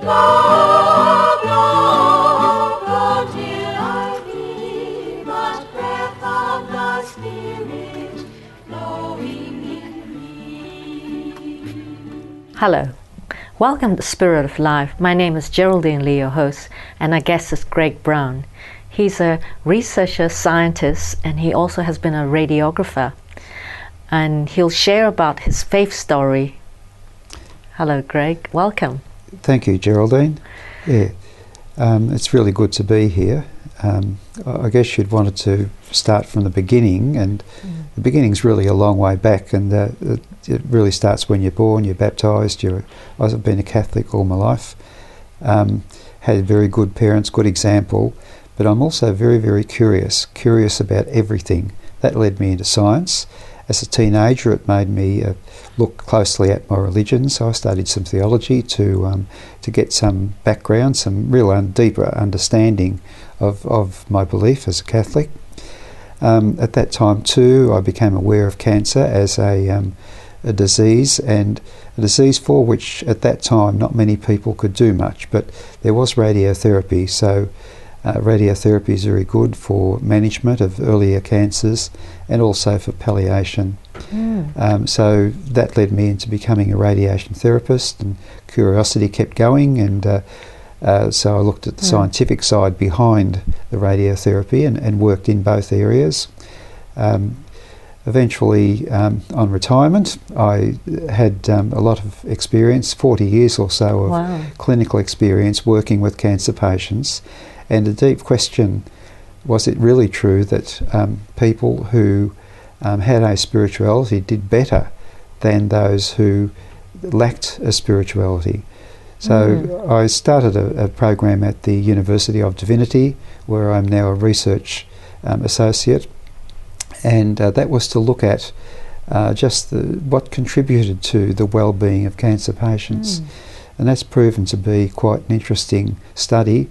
Love, love, until I feel the breath of the Spirit flowing in me. Hello, welcome to Spirit of Life. My name is Geraldine Lee, your host, and our guest is Greg Brown. He's a researcher, scientist, and he also has been a radiographer. And he'll share about his faith story. Hello, Greg. Welcome. Thank you, Geraldine. Yeah, it's really good to be here. I guess you'd wanted to start from the beginning, and the beginning's really a long way back, and it really starts when you're born, you're baptised. I've been a Catholic all my life, had very good parents, good example, but I'm also very, very curious about everything. That led me into science. As a teenager, it made me look closely at my religion, so I studied some theology to get some background, some real deeper understanding of my belief as a Catholic. At that time too, I became aware of cancer as a disease, and a disease for which at that time not many people could do much, but there was radiotherapy, so radiotherapy is very good for management of earlier cancers and also for palliation. So that led me into becoming a radiation therapist, and curiosity kept going, and so I looked at the scientific side behind the radiotherapy and worked in both areas. Eventually, on retirement, I had a lot of experience, 40 years or so of clinical experience working with cancer patients. And a deep question, was it really true that people who had a spirituality did better than those who lacked a spirituality? So I started a program at the University of Divinity, where I'm now a research associate, and that was to look at just what contributed to the well-being of cancer patients. And that's proven to be quite an interesting study.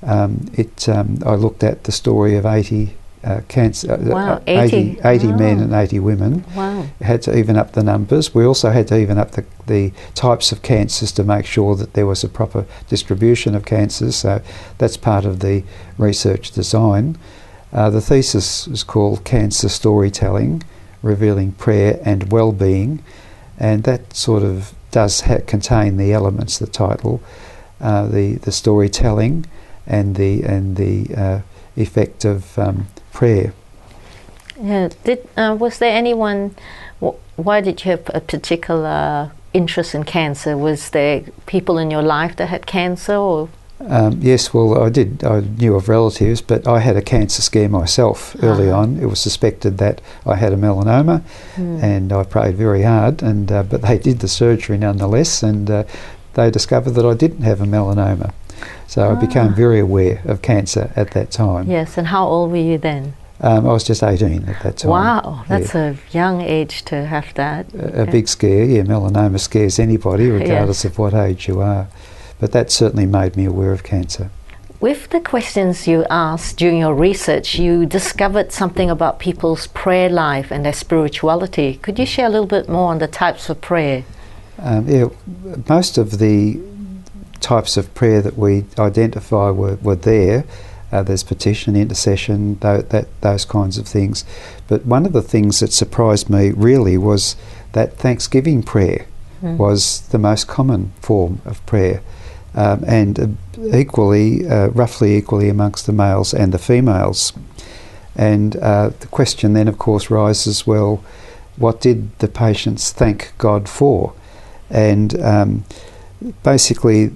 I looked at the story of 80 men and 80 women. Had to even up the numbers. We also had to even up the types of cancers to make sure that there was a proper distribution of cancers, so that's part of the research design. The thesis is called Cancer Storytelling, Revealing Prayer and Wellbeing, and that sort of does contain the elements, the title, the storytelling, and the effect of prayer. Yeah. Was there anyone? Why did you have a particular interest in cancer? Was there people in your life that had cancer, or? Yes, well, I did. I knew of relatives, but I had a cancer scare myself early on. It was suspected that I had a melanoma, and I prayed very hard, and but they did the surgery nonetheless, and they discovered that I didn't have a melanoma. So I became very aware of cancer at that time. Yes, and how old were you then? I was just 18 at that time. Wow, that's a young age to have that. A big scare, yeah. Melanoma scares anybody, regardless of what age you are. But that certainly made me aware of cancer. With the questions you asked during your research, you discovered something about people's prayer life and their spirituality. Could you share a little bit more on the types of prayer? Yeah, most of the types of prayer that we identify were there. There's petition, intercession, those kinds of things. But one of the things that surprised me really was that Thanksgiving prayer was the most common form of prayer, and roughly equally amongst the males and the females. And the question then, of course, rises, well, what did the patients thank God for? And basically,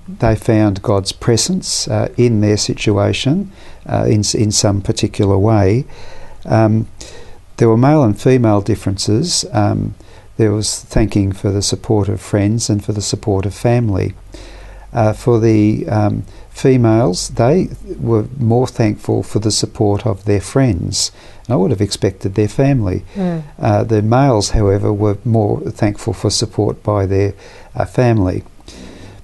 they found God's presence in their situation in some particular way. There were male and female differences. There was thanking for the support of friends and for the support of family. For the females, they were more thankful for the support of their friends. And I would have expected their family. The males, however, were more thankful for support by their family.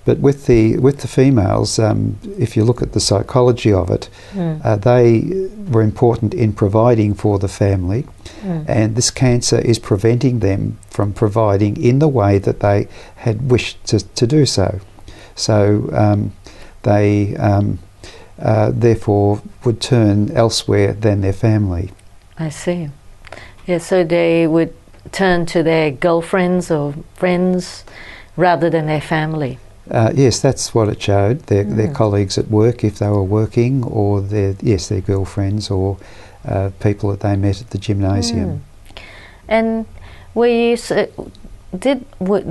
But with the females, if you look at the psychology of it, they were important in providing for the family, and this cancer is preventing them from providing in the way that they had wished to do so. So they therefore would turn elsewhere than their family. I see. Yeah, so they would turn to their girlfriends or friends rather than their family. Yes, that's what it showed. Their colleagues at work, if they were working, or their girlfriends or people that they met at the gymnasium. And would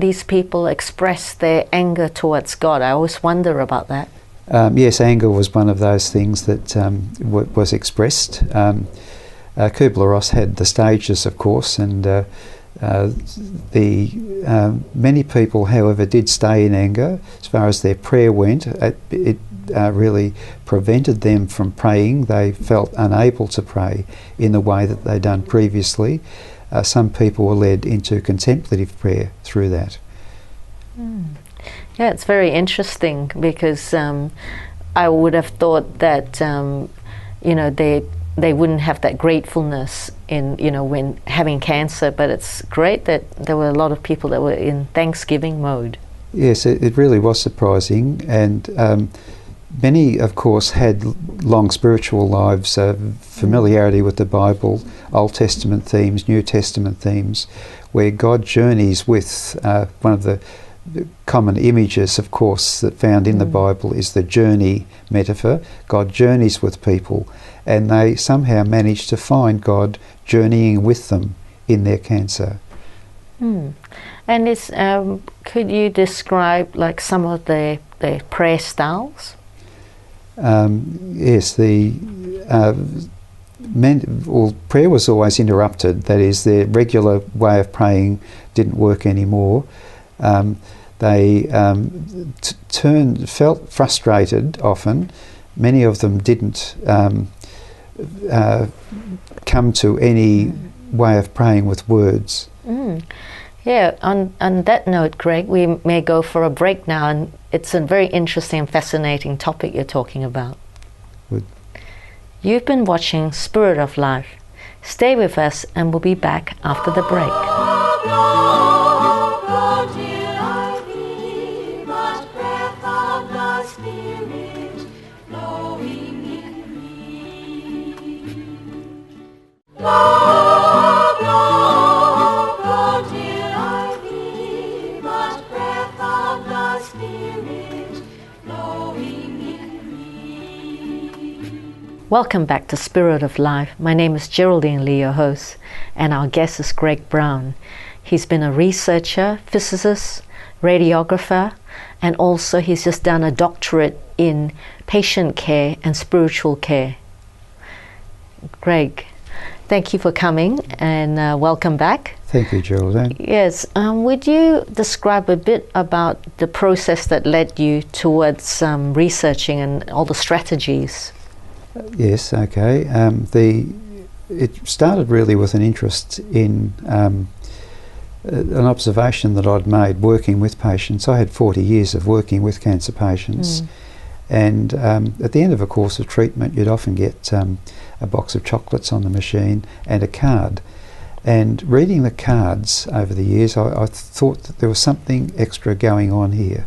these people express their anger towards God? I always wonder about that. Yes, anger was one of those things that was expressed. Kubler-Ross had the stages, of course, and many people, however, did stay in anger. As far as their prayer went, it really prevented them from praying. They felt unable to pray in the way that they'd done previously. Some people were led into contemplative prayer through that. Yeah, it's very interesting because I would have thought that they wouldn't have that gratefulness in when having cancer, but it's great that there were a lot of people that were in thanksgiving mode. Yes, it really was surprising, and many, of course, had long spiritual lives, familiarity with the Bible, Old Testament themes, New Testament themes, where God journeys with one of the common images, of course, that found in the Bible is the journey metaphor. God journeys with people, and they somehow manage to find God journeying with them in their cancer. And could you describe like some of the prayer styles? Yes, prayer was always interrupted. That is, their regular way of praying didn't work anymore. They felt frustrated often. Many of them didn't come to any way of praying with words. Yeah, on that note, Greg, we may go for a break now, and it's a very interesting and fascinating topic you're talking about. Good. You've been watching Spirit of Life. Stay with us and we'll be back after the break. Welcome back to Spirit of Life. My name is Geraldine Lee, your host, and our guest is Greg Brown. He's been a researcher, physicist, radiographer, and also he's just done a doctorate in patient care and spiritual care. Greg, thank you for coming and welcome back. Thank you, Geraldine. Yes, would you describe a bit about the process that led you towards researching and all the strategies? Yes, okay. It started really with an interest in an observation that I'd made working with patients. I had 40 years of working with cancer patients, and at the end of a course of treatment you'd often get a box of chocolates on the machine and a card. And reading the cards over the years, I thought that there was something extra going on here.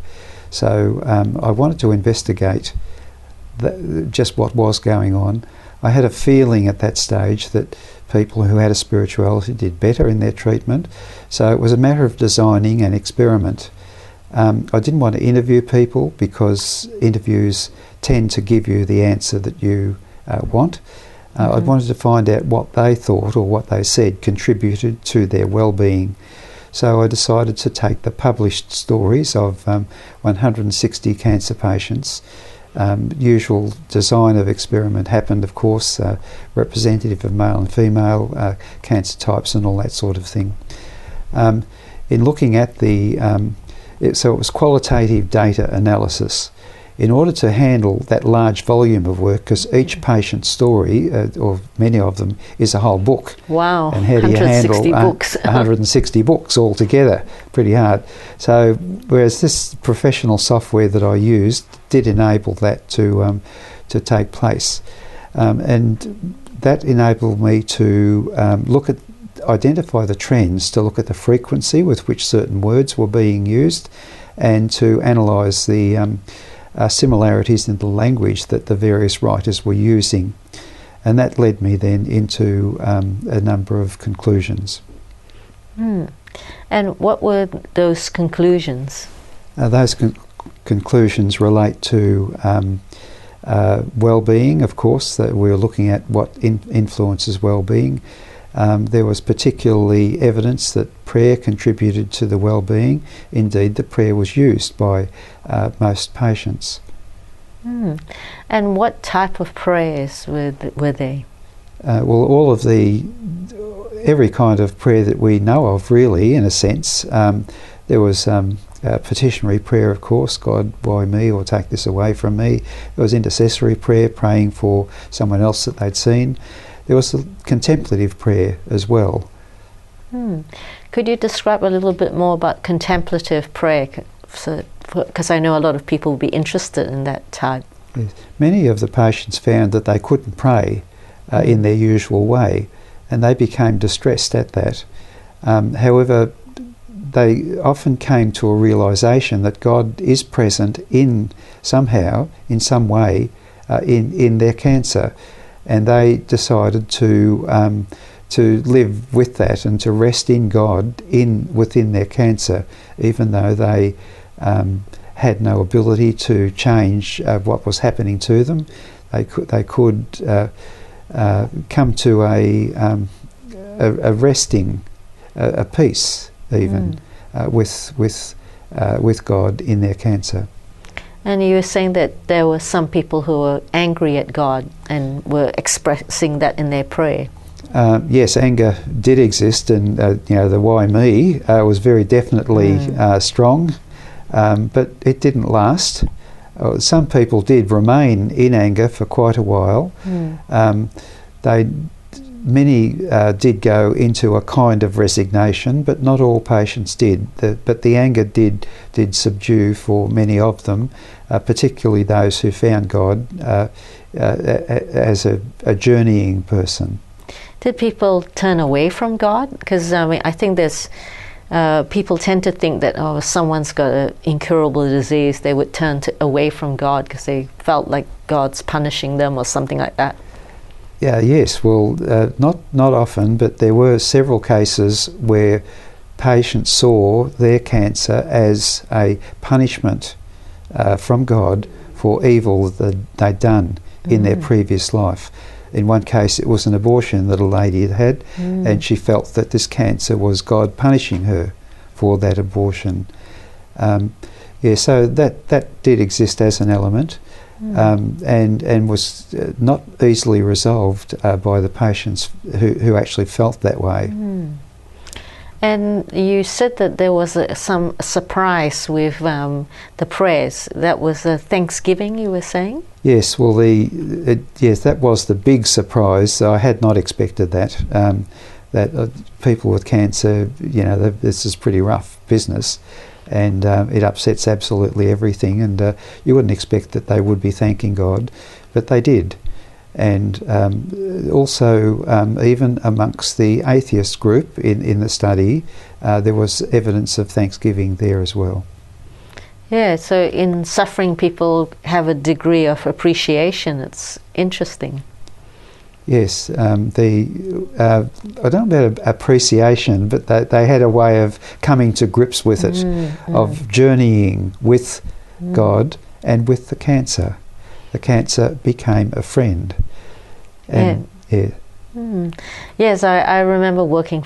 So I wanted to investigate just what was going on. I had a feeling at that stage that people who had a spirituality did better in their treatment, so it was a matter of designing an experiment. I didn't want to interview people because interviews tend to give you the answer that you want. I wanted to find out what they thought or what they said contributed to their well-being. So I decided to take the published stories of 160 cancer patients. Usual design of experiment happened, of course, representative of male and female cancer types and all that sort of thing. In looking at so it was qualitative data analysis. In order to handle that large volume of work, because each patient's story, or many of them, is a whole book. Wow, and how do you handle 160 books altogether? Pretty hard. So, whereas this professional software that I used did enable that to take place, and that enabled me to identify the trends, to look at the frequency with which certain words were being used, and to analyse the similarities in the language that the various writers were using. And that led me then into a number of conclusions. And what were those conclusions? Those conclusions relate to well-being, of course, that we were looking at what influences well-being. There was particularly evidence that prayer contributed to the well-being. Indeed, the prayer was used by most patients. And what type of prayers were they? Well, every kind of prayer that we know of, really, in a sense. There was petitionary prayer, of course, God, why me, or take this away from me. There was intercessory prayer, praying for someone else that they'd seen. There was the contemplative prayer as well. Could you describe a little bit more about contemplative prayer? Because I know a lot of people will be interested in that type. Yes. Many of the patients found that they couldn't pray in their usual way, and they became distressed at that. However, they often came to a realisation that God is present in some way, in their cancer, and they decided to live with that and to rest in God within their cancer, even though they had no ability to change what was happening to them. They could come to a resting, a peace even with God in their cancer. And you were saying that there were some people who were angry at God and were expressing that in their prayer. Yes, anger did exist, and the why me was very definitely strong, but it didn't last. Some people did remain in anger for quite a while. Many did go into a kind of resignation, but not all patients did. But the anger did subdue for many of them, particularly those who found God as a journeying person. Did people turn away from God? Because I think there's people tend to think that if someone's got an incurable disease, they would turn away from God because they felt like God's punishing them or something like that. Yes. Well, not often, but there were several cases where patients saw their cancer as a punishment from God for evil that they'd done in their previous life. In one case, it was an abortion that a lady had had, and she felt that this cancer was God punishing her for that abortion. So that did exist as an element. And was not easily resolved by the patients who actually felt that way. And you said that there was some surprise with the prayers. That was a Thanksgiving, you were saying? Yes, well, yes, that was the big surprise. I had not expected that. That people with cancer, this is pretty rough business. And it upsets absolutely everything, and you wouldn't expect that they would be thanking God, but they did. And also, even amongst the atheist group in the study, there was evidence of thanksgiving there as well. Yeah, so in suffering, people have a degree of appreciation. It's interesting. Yes, I don't know about appreciation, but they had a way of coming to grips with it, of journeying with God and with the cancer. The cancer became a friend. And Yes, I remember working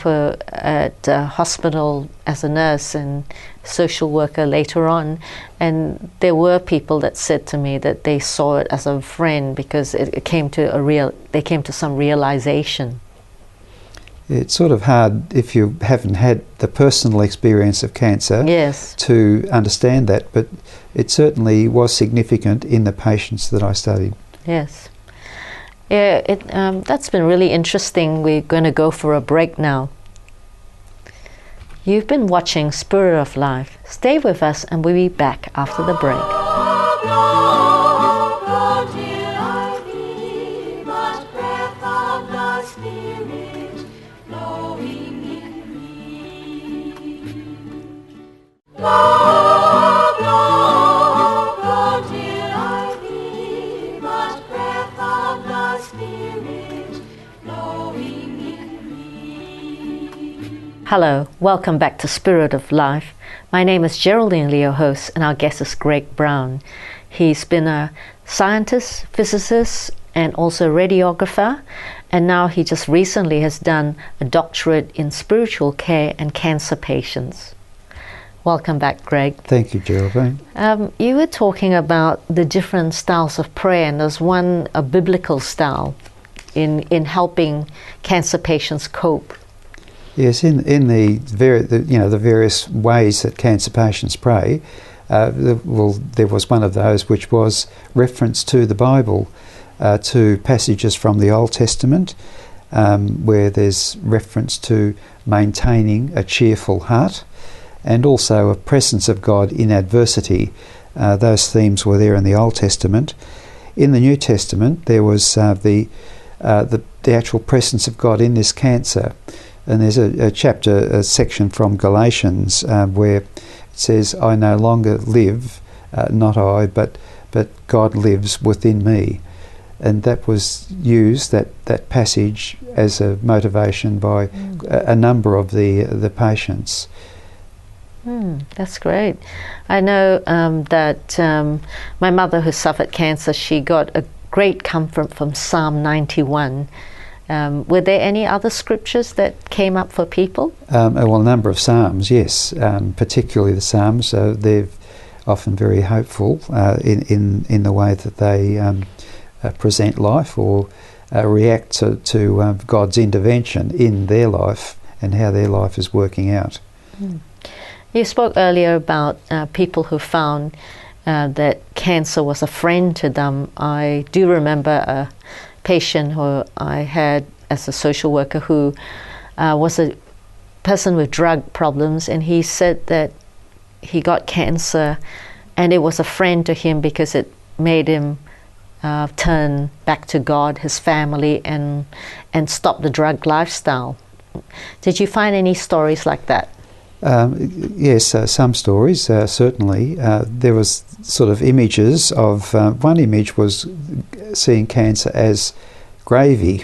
at a hospital as a nurse and social worker later on, and there were people that said to me that they saw it as a friend because they came to some realization. It's sort of hard if you haven't had the personal experience of cancer to understand that, but it certainly was significant in the patients that I studied. Yes. Yeah, that's been really interesting. We're going to go for a break now. You've been watching Spirit of Life. Stay with us and we'll be back after the break. Lord, Hello, welcome back to Spirit of Life. My name is Geraldine Leo, host, and our guest is Greg Brown. He's been a scientist, physicist, and also radiographer, and now he just recently has done a doctorate in spiritual care and cancer patients. Welcome back, Greg. Thank you, Geraldine. You were talking about the different styles of prayer, and there's a biblical style in helping cancer patients cope. Yes, in the various ways that cancer patients pray, there was one of those which was reference to the Bible, to passages from the Old Testament, where there's reference to maintaining a cheerful heart, and also a presence of God in adversity. Those themes were there in the Old Testament. In the New Testament, there was the actual presence of God in this cancer. And there's a section from Galatians where it says, "I no longer live, not I, but God lives within me." And that was used, that passage, as a motivation by a number of the patients. That's great. I know that my mother, who suffered cancer, she got a great comfort from Psalm 91. Were there any other scriptures that came up for people? Well, a number of Psalms, yes, particularly the Psalms. They're often very hopeful in the way that they present life or react to God's intervention in their life and how their life is working out. You spoke earlier about people who found that cancer was a friend to them. I do remember a patient who I had as a social worker who was a person with drug problems, and he said that he got cancer and it was a friend to him because it made him turn back to God, his family, and stop the drug lifestyle. Did you find any stories like that? Yes, some stories, certainly. There was sort of images of, one image was seeing cancer as gravy,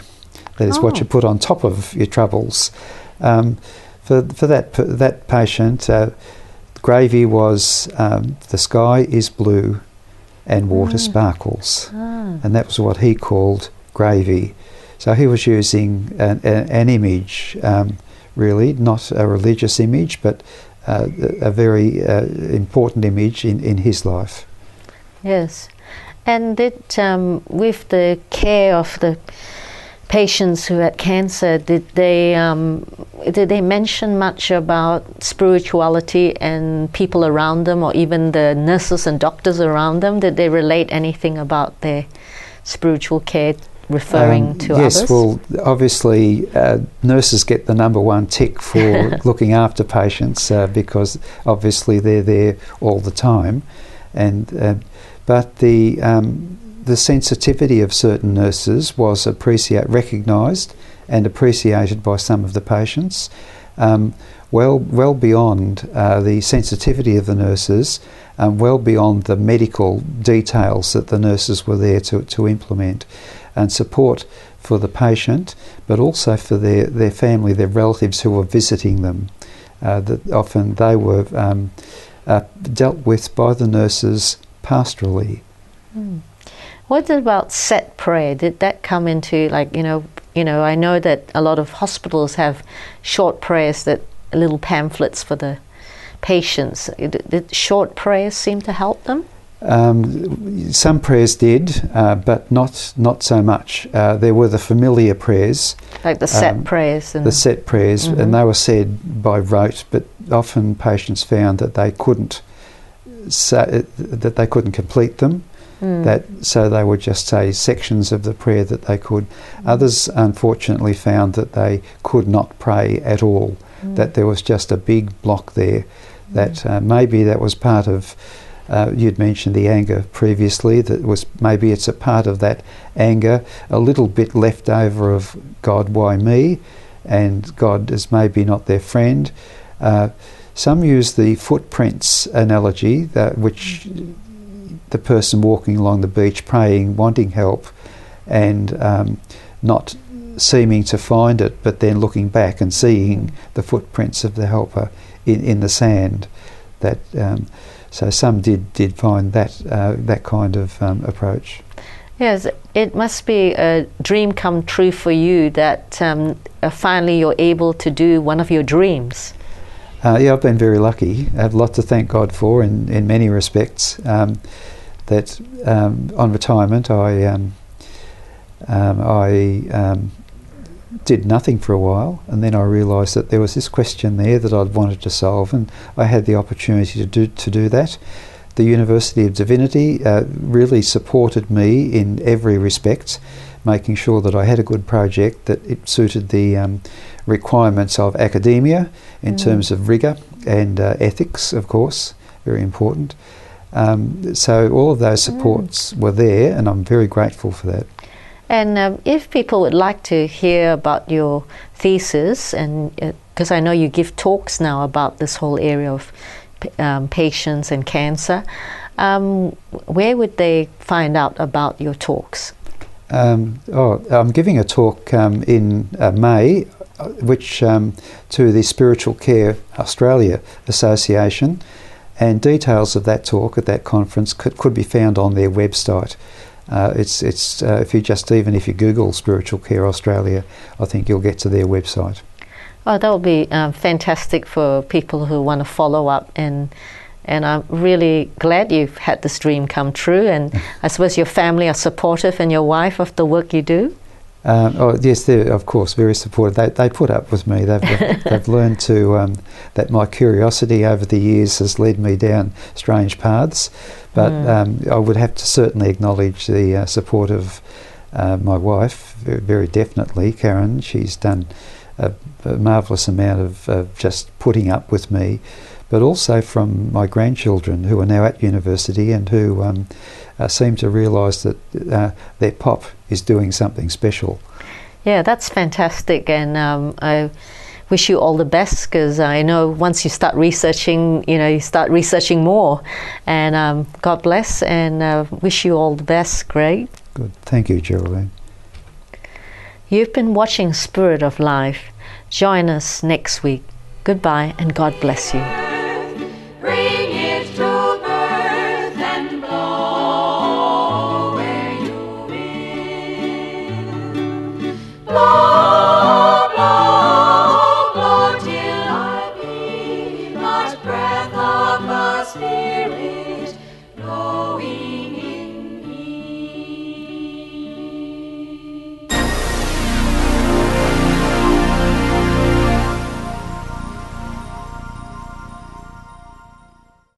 that is what you put on top of your troubles. For that patient, gravy was the sky is blue and water sparkles, and that was what he called gravy. So he was using an image, really, not a religious image, but a very important image in his life. Yes. And with the care of the patients who had cancer, did they mention much about spirituality and people around them, or even the nurses and doctors around them? Did they relate anything about their spiritual care, referring to others? Yes, well, obviously nurses get the number one tick for looking after patients because obviously they're there all the time, but the sensitivity of certain nurses was recognised and appreciated by some of the patients, well beyond the sensitivity of the nurses, well beyond the medical details that the nurses were there to implement, and support for the patient, but also for their family, their relatives who were visiting them. That often they were dealt with by the nurses pastorally. What about set prayer? Did that come into, I know that a lot of hospitals have short prayers, little pamphlets for the patients. Did short prayers seem to help them? Some prayers did, but not so much. There were the familiar prayers, like the set prayers, and they were said by rote. But often patients found that they couldn't complete them. So they would just say sections of the prayer that they could. Others, unfortunately, found that they could not pray at all. That there was just a big block there. That maybe that was part of. You'd mentioned the anger previously. Maybe it's a part of that anger, a little bit left over of God, why me? And God is maybe not their friend. Some use the footprints analogy, which the person walking along the beach praying, wanting help, and not seeming to find it, but then looking back and seeing the footprints of the helper in the sand. That so some did find that kind of approach. Yes, it must be a dream come true for you that finally you're able to do one of your dreams. Yeah, I've been very lucky. I have a lot to thank God for in many respects. That on retirement, I did nothing for a while, and then I realised that there was this question there that I'd wanted to solve, and I had the opportunity to do that. The University of Divinity really supported me in every respect, making sure that I had a good project, that it suited the requirements of academia in terms of rigour and ethics, of course, very important. So all of those supports were there, and I'm very grateful for that. And if people would like to hear about your thesis, and because I know you give talks now about this whole area of patients and cancer, where would they find out about your talks? I'm giving a talk in May, which to the Spiritual Care Australia Association, and details of that talk at that conference could be found on their website. It's if you Google Spiritual Care Australia, I think you'll get to their website. Oh, that will be fantastic for people who want to follow up, and I'm really glad you've had this dream come true, and I suppose your family are supportive, and your wife, of the work you do? Yes, they're of course very supportive. They put up with me. They've learned to that my curiosity over the years has led me down strange paths, but I would have to certainly acknowledge the support of my wife, very definitely, Karen. She's done a marvellous amount of just putting up with me, but also from my grandchildren who are now at university and who seem to realise that their pop is doing something special. Yeah, that's fantastic, and I wish you all the best, because I know once you start researching, you start researching more, and God bless, and wish you all the best. Great. Good. Thank you, Geraldine. You've been watching Spirit of Life. Join us next week. Goodbye, and God bless you.